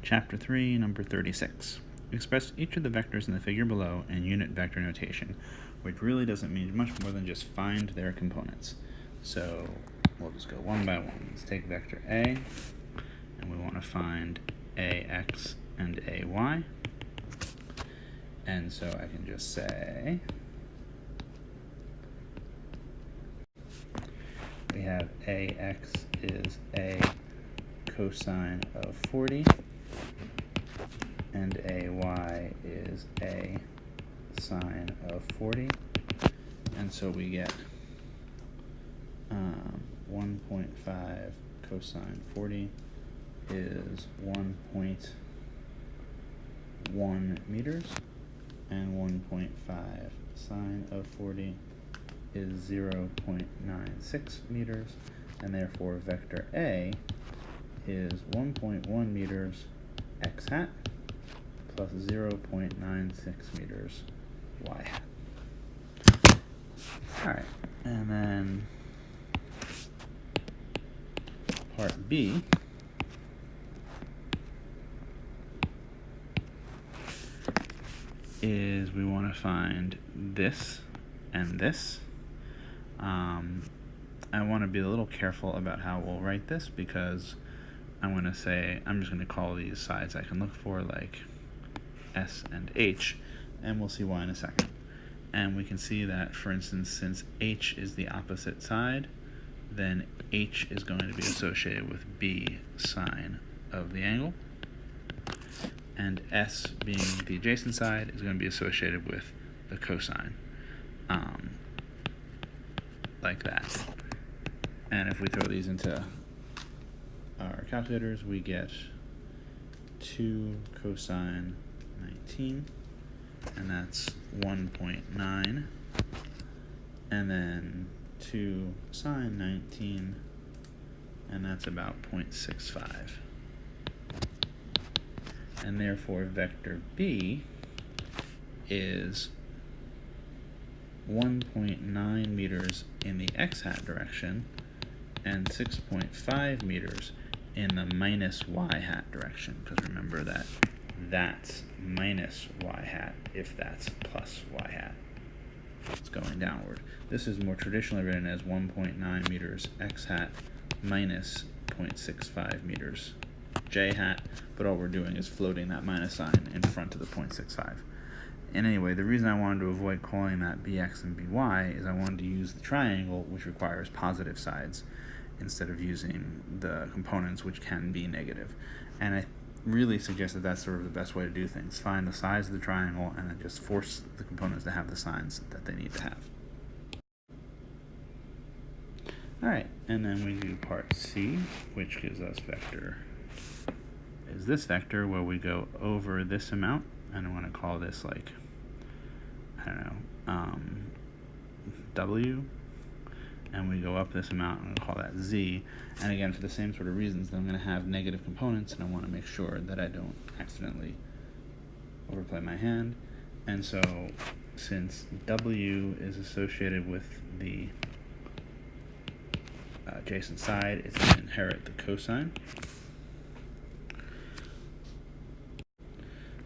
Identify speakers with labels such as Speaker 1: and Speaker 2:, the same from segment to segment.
Speaker 1: Chapter 3, number 36. Express each of the vectors in the figure below in unit vector notation, which really doesn't mean much more than just find their components. So we'll just go one by one. Let's take vector A, and we want to find AX and AY. And so I can just say we have AX is A cosine of 40, and AY is A sine of 40, and so we get 1.5 cosine 40 is 1.1 meters, and 1.5 sine of 40 is 0.96 meters, and therefore vector A is 1.1 meters x hat plus 0.96 meters y hat. Alright, and then part B is we want to find this and this. I want to be a little careful about how we'll write this because I'm going to say, I'm just going to call these sides I can look for like S and H, and we'll see why in a second. And we can see that, for instance, since H is the opposite side, then H is going to be associated with B sine of the angle, and S being the adjacent side is going to be associated with the cosine, like that. And if we throw these into our calculators, we get 2 cosine 19, and that's 1.9, and then 2 sine 19, and that's about 0.65. And therefore vector B is 1.9 meters in the x-hat direction and 6.5 meters in the minus y-hat direction, because remember that that's minus y-hat if that's plus y-hat. It's going downward. This is more traditionally written as 1.9 meters x-hat minus 0.65 meters j-hat, but all we're doing is floating that minus sign in front of the 0.65. And anyway, the reason I wanted to avoid calling that bx and by is I wanted to use the triangle, which requires positive sides, instead of using the components, which can be negative. And I really suggest that that's sort of the best way to do things. Find the sides of the triangle and then just force the components to have the signs that they need to have. Alright, and then we do part C, which gives us vector is this vector where we go over this amount, and I want to call this like, I don't know, W, and we go up this amount and we'll call that Z. And again, for the same sort of reasons, that I'm going to have negative components, and I want to make sure that I don't accidentally overplay my hand. And so since W is associated with the adjacent side, it's going to inherit the cosine.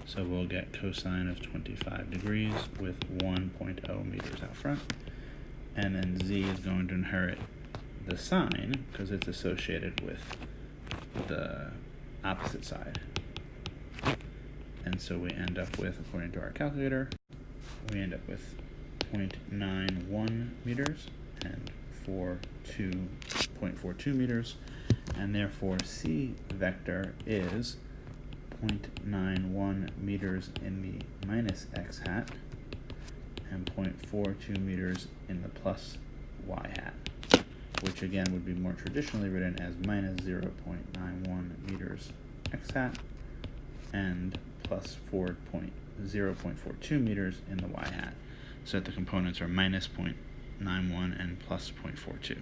Speaker 1: So we'll get cosine of 25 degrees with 1.0 meters out front. And then Z is going to inherit the sine because it's associated with the opposite side. And so we end up with, according to our calculator, we end up with 0.91 meters and 0.42 meters. And therefore C vector is 0.91 meters in the minus x hat and 0.42 meters in the plus y hat, which again would be more traditionally written as minus 0.91 meters x hat and plus 0.42 meters in the y hat, so that the components are minus 0.91 and plus 0.42.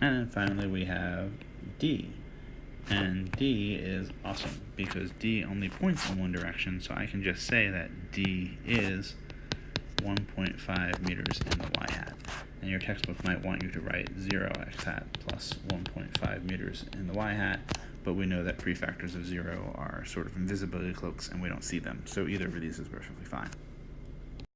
Speaker 1: And then finally we have D. And D is awesome because D only points in one direction, so I can just say that D is 1.5 meters in the y hat. And your textbook might want you to write 0 x hat plus 1.5 meters in the y hat, but we know that prefactors of 0 are sort of invisibility cloaks and we don't see them, so either of these is perfectly fine.